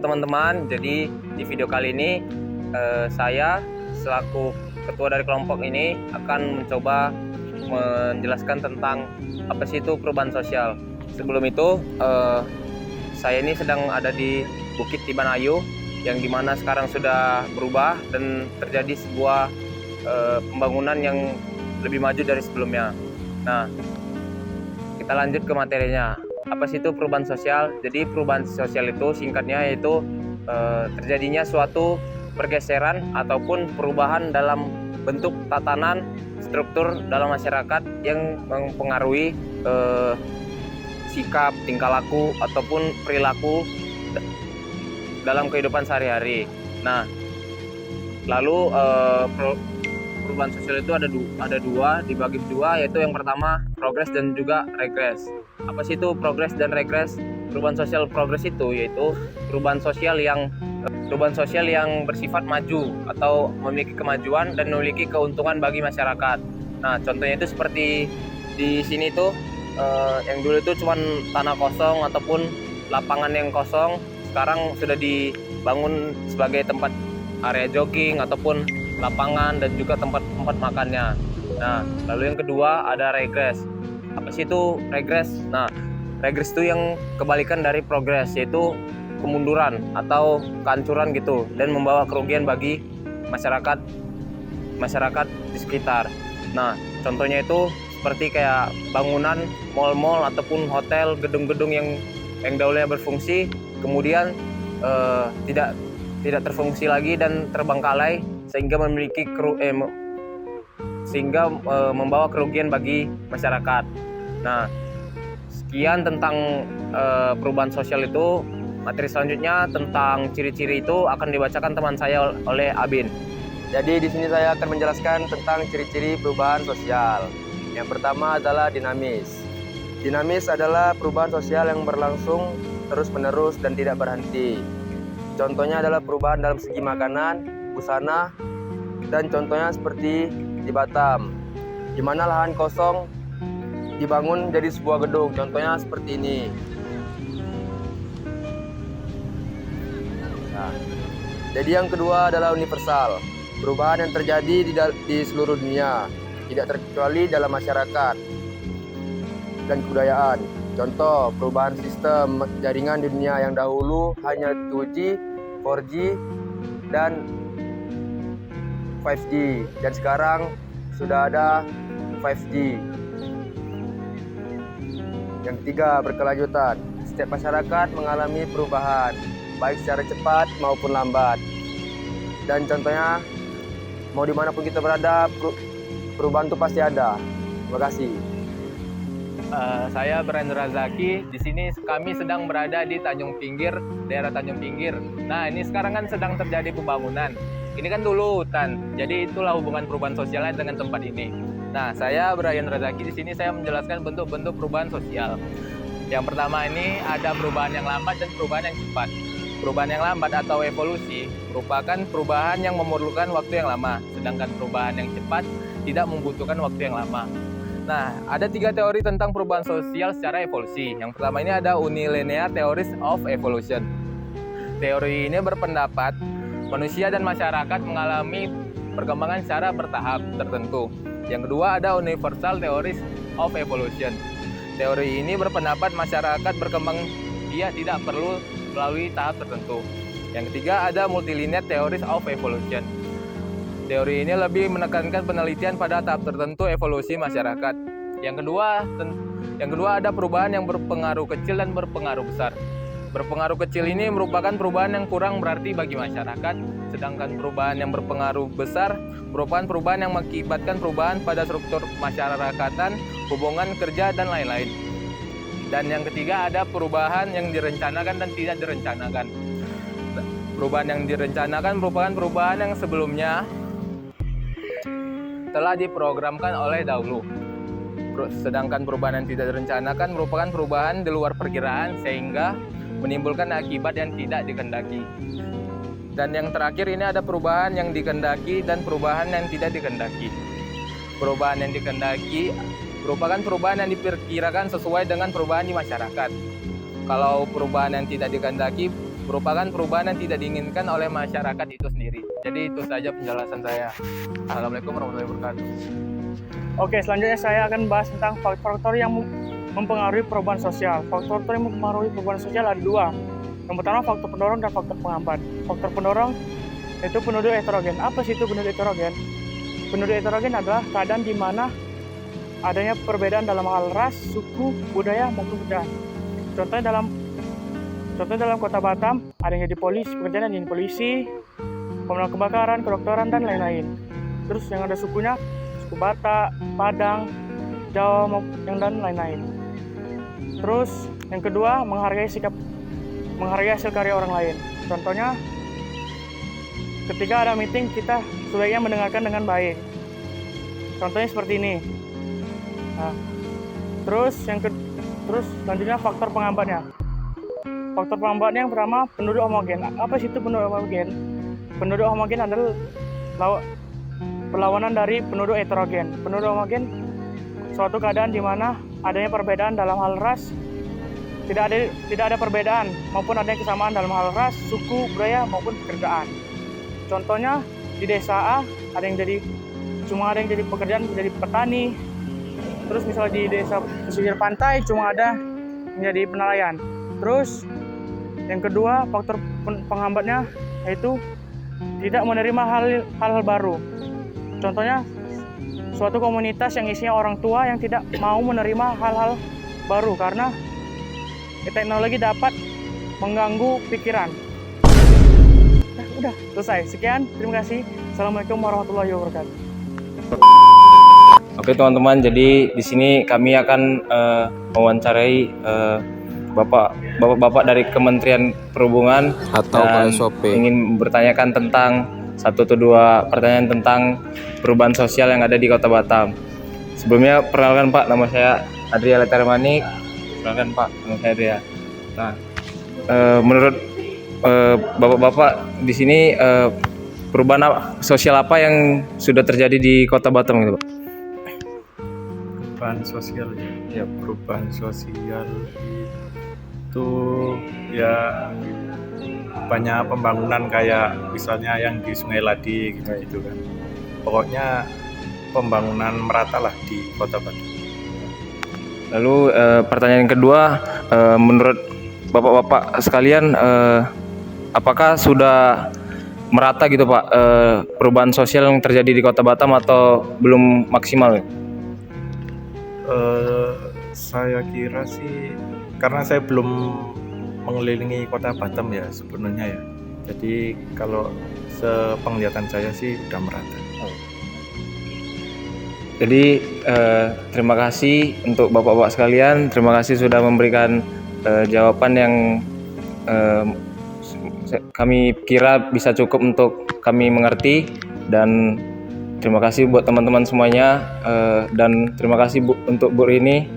Halo teman-teman, jadi di video kali ini saya selaku ketua dari kelompok ini akan mencoba menjelaskan tentang apa sih itu perubahan sosial. Sebelum itu saya ini sedang ada di Bukit Tiban Ayu yang dimana sekarang sudah berubah dan terjadi sebuah pembangunan yang lebih maju dari sebelumnya. Nah, kita lanjut ke materinya. Apa sih itu perubahan sosial? Jadi perubahan sosial itu singkatnya yaitu terjadinya suatu pergeseran ataupun perubahan dalam bentuk tatanan struktur dalam masyarakat yang mempengaruhi sikap, tingkah laku ataupun perilaku dalam kehidupan sehari-hari. Nah, lalu perubahan sosial itu ada dua, dibagi dua, yaitu yang pertama progres dan juga regres. Apa sih itu progres dan regres? Perubahan sosial progres itu yaitu perubahan sosial yang bersifat maju atau memiliki kemajuan dan memiliki keuntungan bagi masyarakat. Nah, contohnya itu seperti di sini tuh yang dulu itu cuma tanah kosong ataupun lapangan yang kosong, sekarang sudah dibangun sebagai tempat area jogging ataupun lapangan dan juga tempat makannya. Nah, lalu yang kedua ada regres. Apa sih itu regres? Nah, regres itu yang kebalikan dari progres, yaitu kemunduran atau kehancuran gitu dan membawa kerugian bagi masyarakat di sekitar. Nah, contohnya itu seperti kayak bangunan mal-mal ataupun hotel, gedung-gedung yang dahulunya berfungsi kemudian tidak terfungsi lagi dan terbengkalai sehingga membawa kerugian bagi masyarakat. Nah, sekian tentang perubahan sosial itu. Materi selanjutnya tentang ciri-ciri itu akan dibacakan teman saya oleh Abin. Jadi di sini saya akan menjelaskan tentang ciri-ciri perubahan sosial. Yang pertama adalah dinamis. Dinamis adalah perubahan sosial yang berlangsung terus-menerus dan tidak berhenti. Contohnya adalah perubahan dalam segi makanan, busana, dan contohnya seperti di Batam, di mana lahan kosong dibangun jadi sebuah gedung. Contohnya seperti ini. Nah, jadi yang kedua adalah universal. Perubahan yang terjadi di seluruh dunia, tidak terkecuali dalam masyarakat dan kebudayaan. Contoh, perubahan sistem jaringan di dunia yang dahulu hanya 2G, 4G, dan 5G. Dan sekarang sudah ada 5G. Yang ketiga, berkelanjutan. Setiap masyarakat mengalami perubahan, baik secara cepat maupun lambat. Dan contohnya, mau dimanapun kita berada, perubahan itu pasti ada. Terima kasih. Saya Brandra Zaki. Di sini kami sedang berada di Tanjung Pinggir, daerah Tanjung Pinggir. Nah, ini sekarang kan sedang terjadi pembangunan. Ini kan dulu hutan, jadi itulah hubungan perubahan sosialnya dengan tempat ini. Nah, saya Brian Razaki. Di sini saya menjelaskan bentuk-bentuk perubahan sosial. Yang pertama ini ada perubahan yang lambat dan perubahan yang cepat. Perubahan yang lambat atau evolusi merupakan perubahan yang memerlukan waktu yang lama, sedangkan perubahan yang cepat tidak membutuhkan waktu yang lama. Nah, ada 3 teori tentang perubahan sosial secara evolusi. Yang pertama ini ada Unilinear Theories of Evolution. Teori ini berpendapat manusia dan masyarakat mengalami perkembangan secara bertahap tertentu. Yang kedua ada Universal Theories of Evolution. Teori ini berpendapat masyarakat berkembang dia tidak perlu melalui tahap tertentu. Yang ketiga ada Multilinear Theories of Evolution. Teori ini lebih menekankan penelitian pada tahap tertentu evolusi masyarakat. Yang kedua ada perubahan yang berpengaruh kecil dan berpengaruh besar. Berpengaruh kecil ini merupakan perubahan yang kurang berarti bagi masyarakat, sedangkan perubahan yang berpengaruh besar merupakan perubahan yang mengakibatkan perubahan pada struktur masyarakatan, hubungan kerja, dan lain-lain. Dan yang ketiga ada perubahan yang direncanakan dan tidak direncanakan. Perubahan yang direncanakan merupakan perubahan yang sebelumnya telah diprogramkan oleh dahulu. Sedangkan perubahan yang tidak direncanakan merupakan perubahan di luar perkiraan sehingga menimbulkan akibat yang tidak dikehendaki. Dan yang terakhir ini ada perubahan yang dikehendaki dan perubahan yang tidak dikehendaki. Perubahan yang dikehendaki merupakan perubahan yang diperkirakan sesuai dengan perubahan di masyarakat. Kalau perubahan yang tidak dikehendaki merupakan perubahan yang tidak diinginkan oleh masyarakat itu sendiri. Jadi itu saja penjelasan saya. Assalamualaikum warahmatullahi wabarakatuh. Oke, selanjutnya saya akan bahas tentang faktor-faktor yang mempengaruhi perubahan sosial. Faktor-faktor yang mempengaruhi perubahan sosial ada dua. Yang pertama faktor pendorong dan faktor penghambat. Faktor pendorong itu penduduk heterogen. Apa sih itu penduduk heterogen? Penduduk heterogen adalah keadaan di mana adanya perbedaan dalam hal ras, suku, budaya maupun pekerjaan. Contohnya dalam Kota Batam ada yang jadi polisi, pekerjaan yang jadi polisi, pemadam kebakaran, kedokteran dan lain-lain. Terus yang ada sukunya, suku Batak, Padang, Jawa dan lain-lain. Terus yang kedua menghargai hasil karya orang lain. Contohnya ketika ada meeting kita sebaiknya mendengarkan dengan baik. Contohnya seperti ini. Nah, terus selanjutnya faktor penghambatnya. Faktor penghambatnya yang pertama penduduk homogen. Apa sih itu penduduk homogen? Penduduk homogen adalah perlawanan dari penduduk heterogen. Penduduk homogen suatu keadaan di mana adanya perbedaan dalam hal ras, tidak ada perbedaan maupun adanya kesamaan dalam hal ras, suku, budaya maupun pekerjaan. Contohnya di desa A ada yang jadi pekerjaan jadi petani. Terus misalnya di desa pesisir pantai cuma ada yang jadi penelayan. Terus yang kedua faktor penghambatnya yaitu tidak menerima hal-hal baru. Contohnya suatu komunitas yang isinya orang tua yang tidak mau menerima hal-hal baru karena teknologi dapat mengganggu pikiran. Nah, udah selesai. Sekian, terima kasih. Assalamualaikum warahmatullahi wabarakatuh. Oke teman-teman, jadi di sini kami akan mewawancarai bapak-bapak dari Kementerian Perhubungan atau dan KSOP. ingin bertanyakan tentang satu atau dua pertanyaan tentang perubahan sosial yang ada di Kota Batam. Sebelumnya perkenalkan Pak, nama saya Adria Letarmanik. Perkenalkan Pak, nama saya Adria. Nah, menurut bapak-bapak di sini perubahan sosial apa yang sudah terjadi di Kota Batam gitu Pak? Perubahan sosial ya, perubahan sosial itu ya banyak pembangunan kayak misalnya yang di Sungai Ladi gitu kan. Pokoknya pembangunan merata lah di Kota Batam. Lalu pertanyaan kedua, menurut bapak-bapak sekalian, apakah sudah merata gitu Pak perubahan sosial yang terjadi di Kota Batam atau belum maksimal? Saya kira sih karena saya belum mengelilingi Kota Batam ya sebenarnya ya. Jadi kalau sepenglihatan saya sih udah merata. Jadi terima kasih untuk bapak-bapak sekalian. Terima kasih sudah memberikan jawaban yang kami kira bisa cukup untuk kami mengerti, dan terima kasih buat teman-teman semuanya, dan terima kasih untuk Bu Rini.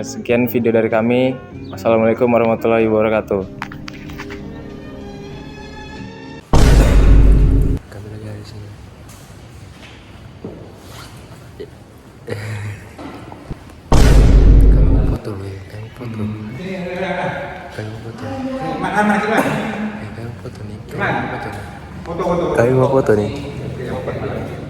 Sekian video dari kami. Wassalamualaikum warahmatullahi wabarakatuh. Kami lagi di sini. Kami foto dulu ya, kami foto. Kami foto. Kami foto nih. Kami mau foto nih.